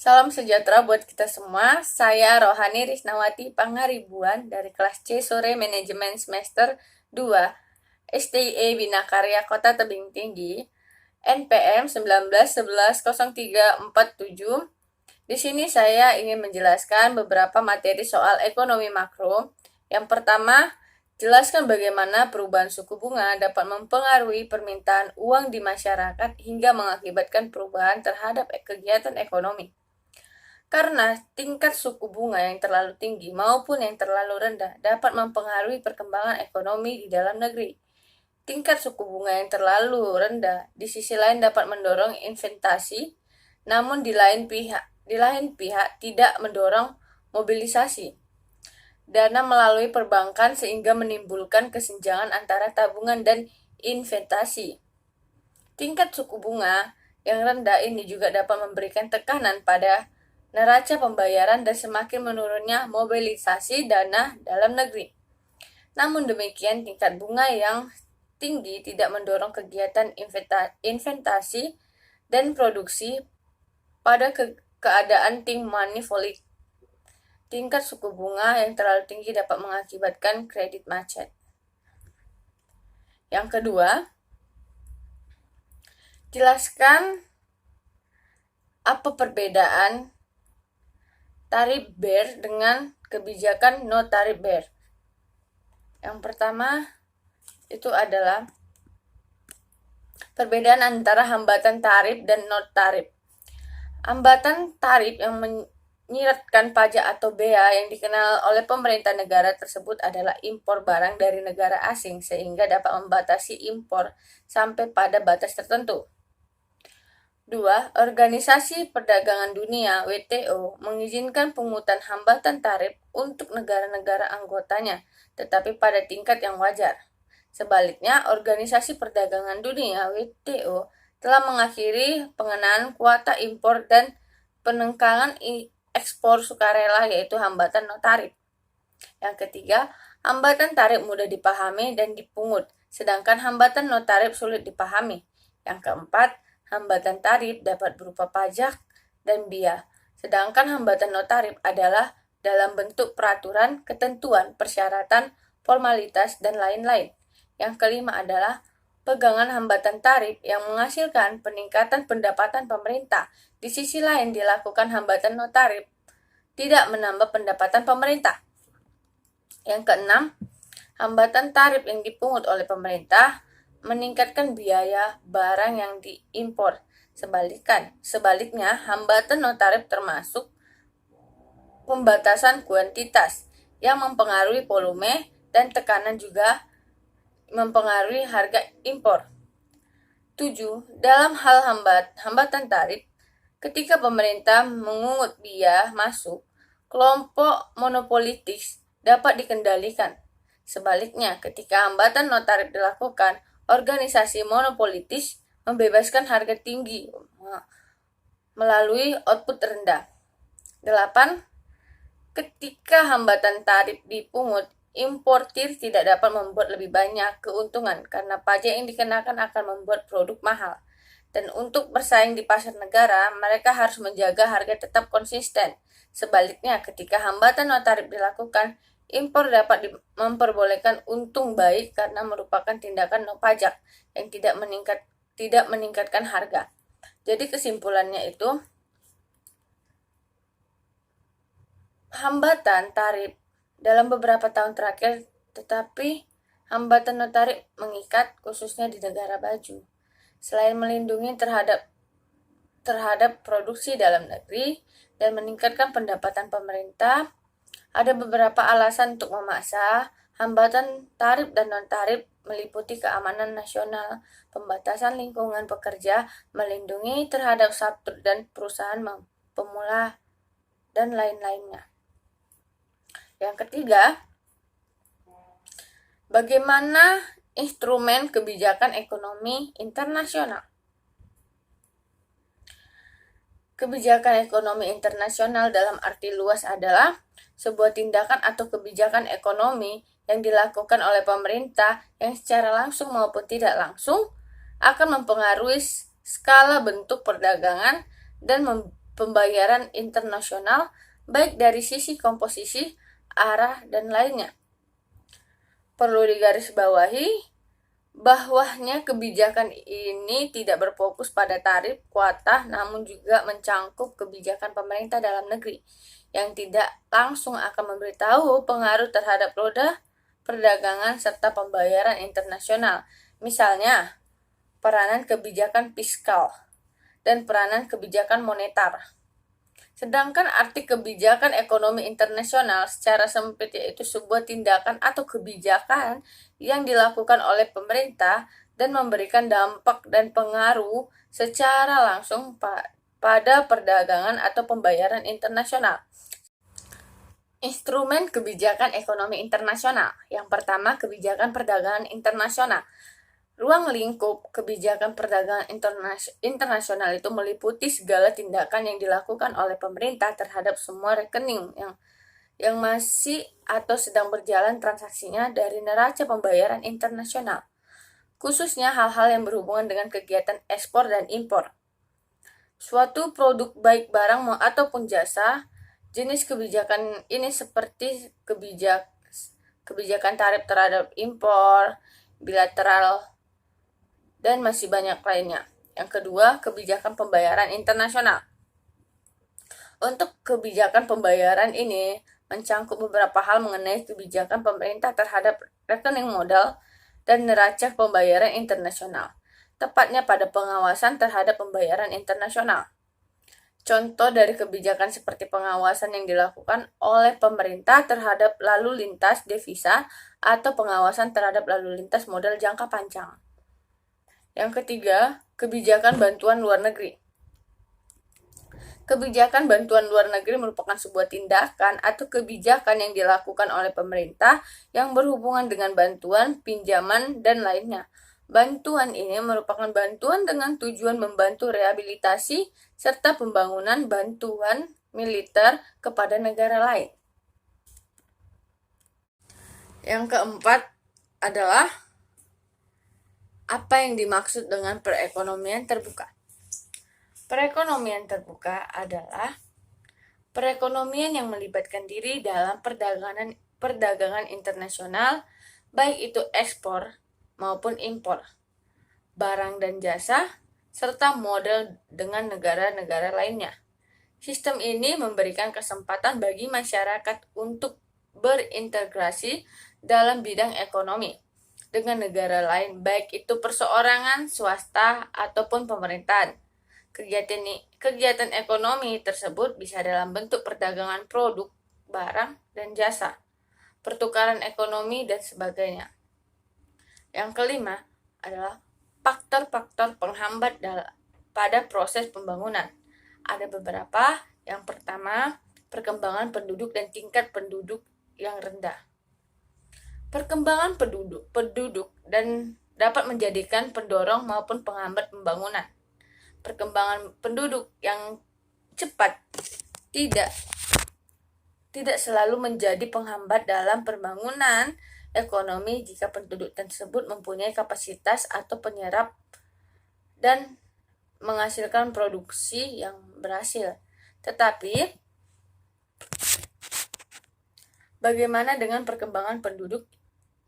Salam sejahtera buat kita semua. Saya Rohani Risnawati Pangaribuan dari kelas C Sore Manajemen Semester 2 STIE Bina Karya Kota Tebing Tinggi NPM 19110347. Di sini saya ingin menjelaskan beberapa materi soal ekonomi makro. Yang pertama, jelaskan bagaimana perubahan suku bunga dapat mempengaruhi permintaan uang di masyarakat hingga mengakibatkan perubahan terhadap kegiatan ekonomi. Karena tingkat suku bunga yang terlalu tinggi maupun yang terlalu rendah dapat mempengaruhi perkembangan ekonomi di dalam negeri. Tingkat suku bunga yang terlalu rendah di sisi lain dapat mendorong investasi, namun di lain pihak tidak mendorong mobilisasi dana melalui perbankan sehingga menimbulkan kesenjangan antara tabungan dan investasi. Tingkat suku bunga yang rendah ini juga dapat memberikan tekanan pada neraca pembayaran dan semakin menurunnya mobilisasi dana dalam negeri. Namun demikian, tingkat bunga yang tinggi tidak mendorong kegiatan investasi dan produksi pada keadaan money volatility. Tingkat suku bunga yang terlalu tinggi dapat mengakibatkan kredit macet. Yang kedua, jelaskan apa perbedaan tarif BER dengan kebijakan no tarif BER. Yang pertama itu adalah perbedaan antara hambatan tarif dan no tarif. Hambatan tarif yang menyiratkan pajak atau bea yang dikenal oleh pemerintah negara tersebut adalah impor barang dari negara asing sehingga dapat membatasi impor sampai pada batas tertentu. 2. Organisasi Perdagangan Dunia (WTO) mengizinkan pungutan hambatan tarif untuk negara-negara anggotanya, tetapi pada tingkat yang wajar. Sebaliknya, Organisasi Perdagangan Dunia (WTO) telah mengakhiri pengenaan kuota impor dan penekanan ekspor sukarela, yaitu hambatan no tarif. Yang ketiga, hambatan tarif mudah dipahami dan dipungut, sedangkan hambatan no tarif sulit dipahami. Yang keempat, hambatan tarif dapat berupa pajak dan bea, sedangkan hambatan no tarif adalah dalam bentuk peraturan, ketentuan, persyaratan, formalitas, dan lain-lain. Yang kelima adalah pegangan hambatan tarif yang menghasilkan peningkatan pendapatan pemerintah. Di sisi lain dilakukan hambatan no tarif tidak menambah pendapatan pemerintah. Yang keenam, hambatan tarif yang dipungut oleh pemerintah meningkatkan biaya barang yang diimpor. Sebaliknya, hambatan no tarif termasuk pembatasan kuantitas yang mempengaruhi volume dan tekanan juga mempengaruhi harga impor. 7. Dalam hal hambatan tarif, ketika pemerintah mengungut biaya masuk, kelompok monopolitis dapat dikendalikan. Sebaliknya, ketika hambatan no tarif dilakukan, organisasi monopolitis membebaskan harga tinggi melalui output rendah. 8. Ketika hambatan tarif dipungut, importir tidak dapat membuat lebih banyak keuntungan karena pajak yang dikenakan akan membuat produk mahal. Dan untuk bersaing di pasar negara, mereka harus menjaga harga tetap konsisten. Sebaliknya, ketika hambatan no tarif dilakukan, impor dapat memperbolehkan untung baik karena merupakan tindakan no pajak yang tidak meningkatkan harga. Jadi kesimpulannya itu, hambatan tarif dalam beberapa tahun terakhir, tetapi hambatan no tarif mengikat khususnya di negara maju. Selain melindungi terhadap produksi dalam negeri dan meningkatkan pendapatan pemerintah, ada beberapa alasan untuk memaksa hambatan tarif dan non-tarif meliputi keamanan nasional, pembatasan lingkungan pekerja, melindungi terhadap subjek dan perusahaan pemula, dan lain-lainnya. Yang ketiga, bagaimana instrumen kebijakan ekonomi internasional? Kebijakan ekonomi internasional dalam arti luas adalah sebuah tindakan atau kebijakan ekonomi yang dilakukan oleh pemerintah yang secara langsung maupun tidak langsung akan mempengaruhi skala bentuk perdagangan dan pembayaran internasional, baik dari sisi komposisi, arah, dan lainnya. Perlu digarisbawahi bahwanya kebijakan ini tidak berfokus pada tarif kuota, namun juga mencangkup kebijakan pemerintah dalam negeri yang tidak langsung akan memberitahu pengaruh terhadap roda perdagangan serta pembayaran internasional. Misalnya, peranan kebijakan fiskal dan peranan kebijakan moneter. Sedangkan arti kebijakan ekonomi internasional secara sempit yaitu sebuah tindakan atau kebijakan yang dilakukan oleh pemerintah dan memberikan dampak dan pengaruh secara langsung pada perdagangan atau pembayaran internasional. Instrumen kebijakan ekonomi internasional. Yang pertama, kebijakan perdagangan internasional. Ruang lingkup kebijakan perdagangan internasional itu meliputi segala tindakan yang dilakukan oleh pemerintah terhadap semua rekening yang masih atau sedang berjalan transaksinya dari neraca pembayaran internasional, khususnya hal-hal yang berhubungan dengan kegiatan ekspor dan impor. Suatu produk baik barang ataupun jasa, jenis kebijakan ini seperti kebijakan tarif terhadap impor, bilateral, dan masih banyak lainnya. Yang kedua, kebijakan pembayaran internasional. Untuk kebijakan pembayaran ini mencangkup beberapa hal mengenai kebijakan pemerintah terhadap rekening modal dan neraca pembayaran internasional, tepatnya pada pengawasan terhadap pembayaran internasional. Contoh dari kebijakan seperti pengawasan yang dilakukan oleh pemerintah terhadap lalu lintas devisa atau pengawasan terhadap lalu lintas modal jangka panjang. Yang ketiga, kebijakan bantuan luar negeri. Kebijakan bantuan luar negeri merupakan sebuah tindakan atau kebijakan yang dilakukan oleh pemerintah yang berhubungan dengan bantuan, pinjaman, dan lainnya. Bantuan ini merupakan bantuan dengan tujuan membantu rehabilitasi serta pembangunan bantuan militer kepada negara lain. Yang keempat adalah apa yang dimaksud dengan perekonomian terbuka? Perekonomian terbuka adalah perekonomian yang melibatkan diri dalam perdagangan internasional, baik itu ekspor maupun impor, barang dan jasa, serta modal dengan negara-negara lainnya. Sistem ini memberikan kesempatan bagi masyarakat untuk berintegrasi dalam bidang ekonomi dengan negara lain, baik itu perseorangan, swasta, ataupun pemerintahan. Kegiatan ekonomi tersebut bisa dalam bentuk perdagangan produk, barang, dan jasa, pertukaran ekonomi, dan sebagainya. Yang kelima adalah faktor-faktor penghambat pada proses pembangunan. Ada beberapa. Yang pertama, perkembangan penduduk dan tingkat penduduk yang rendah. Perkembangan penduduk dan dapat menjadikan pendorong maupun penghambat pembangunan. Perkembangan penduduk yang cepat tidak selalu menjadi penghambat dalam pembangunan ekonomi jika penduduk tersebut mempunyai kapasitas atau penyerap dan menghasilkan produksi yang berhasil. Tetapi bagaimana dengan perkembangan penduduk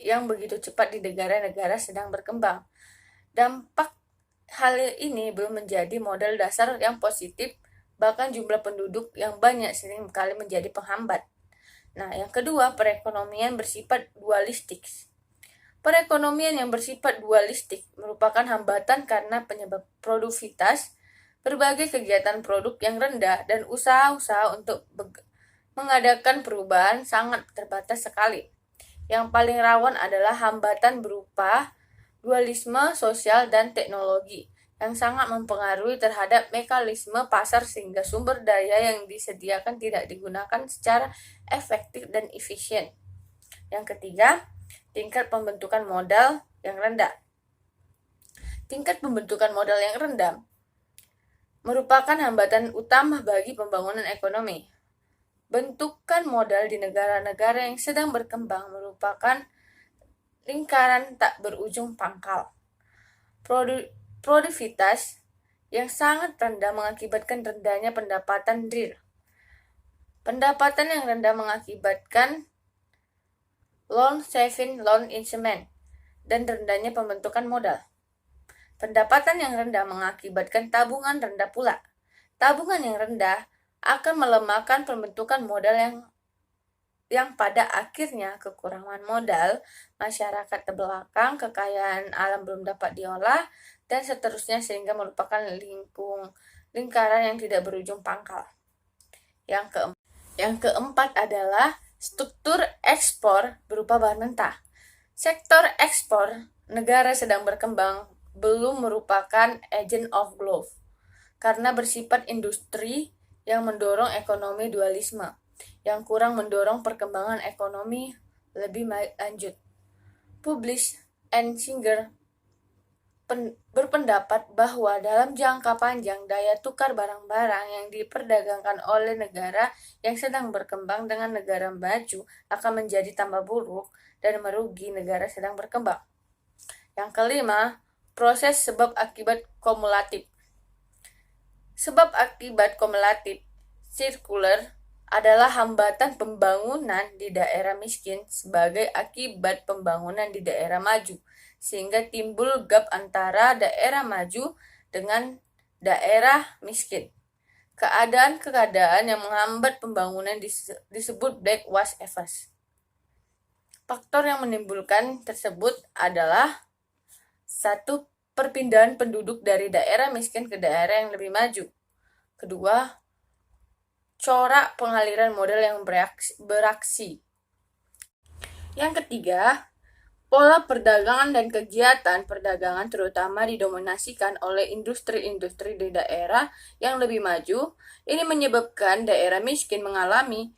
yang begitu cepat di negara-negara sedang berkembang? Dampak hal ini belum menjadi modal dasar yang positif, bahkan jumlah penduduk yang banyak sering kali menjadi penghambat. Nah, yang kedua, perekonomian bersifat dualistik. Perekonomian yang bersifat dualistik merupakan hambatan karena penyebab produktivitas, berbagai kegiatan produk yang rendah, dan usaha-usaha untuk mengadakan perubahan sangat terbatas sekali. Yang paling rawan adalah hambatan berupa dualisme sosial dan teknologi yang sangat mempengaruhi terhadap mekanisme pasar sehingga sumber daya yang disediakan tidak digunakan secara efektif dan efisien. Yang ketiga, tingkat pembentukan modal yang rendah. Tingkat pembentukan modal yang rendah merupakan hambatan utama bagi pembangunan ekonomi. Bentukan modal di negara-negara yang sedang berkembang merupakan lingkaran tak berujung pangkal. Produktivitas yang sangat rendah mengakibatkan rendahnya pendapatan real. Pendapatan yang rendah mengakibatkan loan saving loan instrument dan rendahnya pembentukan modal. Pendapatan yang rendah mengakibatkan tabungan rendah pula. Tabungan yang rendah akan melemahkan pembentukan modal yang pada akhirnya kekurangan modal, masyarakat terbelakang, kekayaan alam belum dapat diolah, dan seterusnya sehingga merupakan lingkaran yang tidak berujung pangkal. Yang keempat adalah struktur ekspor berupa bahan mentah. Sektor ekspor negara sedang berkembang belum merupakan agent of growth karena bersifat industri yang mendorong ekonomi dualisme, yang kurang mendorong perkembangan ekonomi lebih lanjut. Publish and Singer berpendapat bahwa dalam jangka panjang daya tukar barang-barang yang diperdagangkan oleh negara yang sedang berkembang dengan negara maju akan menjadi tambah buruk dan merugi negara sedang berkembang. Yang kelima, proses sebab akibat kumulatif. Sebab akibat kumulatif sirkular adalah hambatan pembangunan di daerah miskin sebagai akibat pembangunan di daerah maju, sehingga timbul gap antara daerah maju dengan daerah miskin. Keadaan-keadaan yang menghambat pembangunan disebut black wash effect. Faktor yang menimbulkan tersebut adalah 1. Perpindahan penduduk dari daerah miskin ke daerah yang lebih maju. Kedua, corak pengaliran modal yang beraksi. Yang ketiga, pola perdagangan dan kegiatan perdagangan terutama didominasikan oleh industri-industri di daerah yang lebih maju. Ini menyebabkan daerah miskin mengalami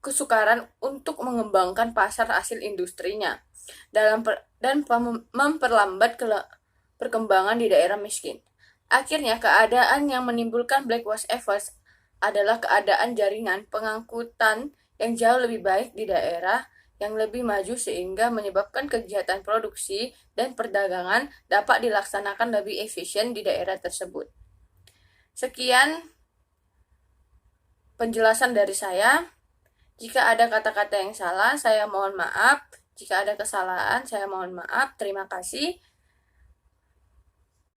kesukaran untuk mengembangkan pasar hasil industrinya dan memperlambat perkembangan di daerah miskin. Akhirnya, keadaan yang menimbulkan black wash effect adalah keadaan jaringan pengangkutan yang jauh lebih baik di daerah yang lebih maju sehingga menyebabkan kegiatan produksi dan perdagangan dapat dilaksanakan lebih efisien di daerah tersebut. Sekian penjelasan dari saya. Jika ada kata-kata yang salah, saya mohon maaf. Jika ada kesalahan, saya mohon maaf. Terima kasih.